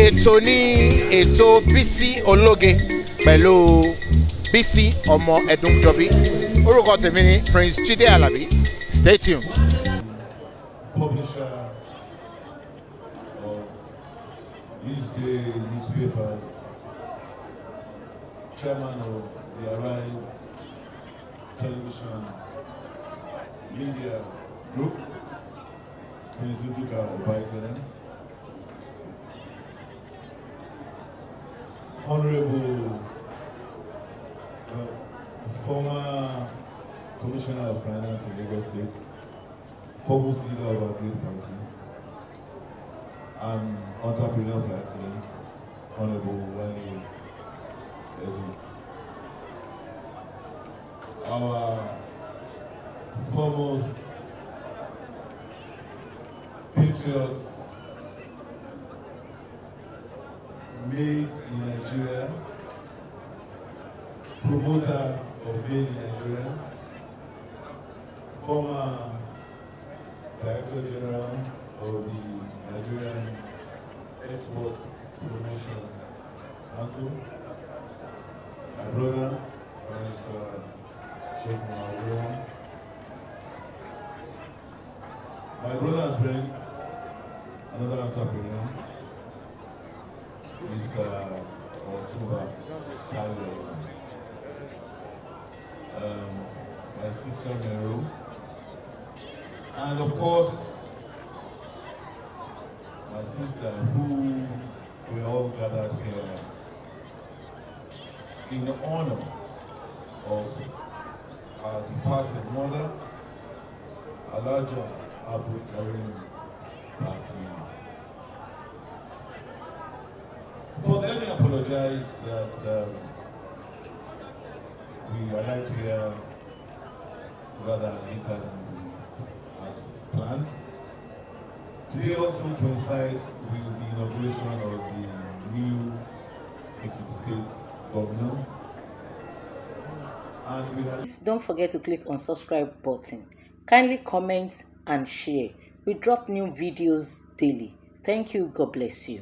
ètò ní ètò Bisi ológe pẹ̀lú Bisi ọmọ Ẹ̀dúnjọbí. Orúkọ tèmi ni Prince Jide Alabi. Stay tuned. Publisher of these day newspapers, chairman of the Arise Television Media Group, Prince Uduka Obaigana, Honorable former Commissioner of Finance in Lagos State, foremost leader of our great party, and entrepreneur by excellence, Honorable Wale Edu. Our foremost patriots made in Nigeria, promoter of made in Nigeria, former Director General of the Nigerian Export Promotion Council, my brother, Barrister Sheikh Mawon, my brother and friend, another entrepreneur, Mr. Otuba Tayo, my sister Meru, and of course, my sister, who we all gathered here in honor of our departed mother, Alaja Abdul Karim Bakiri. First, let me apologize that we arrived here rather later than we had planned. Today also coincides with the inauguration of the new Ekiti State Governor. And we had... Don't forget to click on subscribe button. Kindly comment and share. We drop new videos daily. Thank you. God bless you.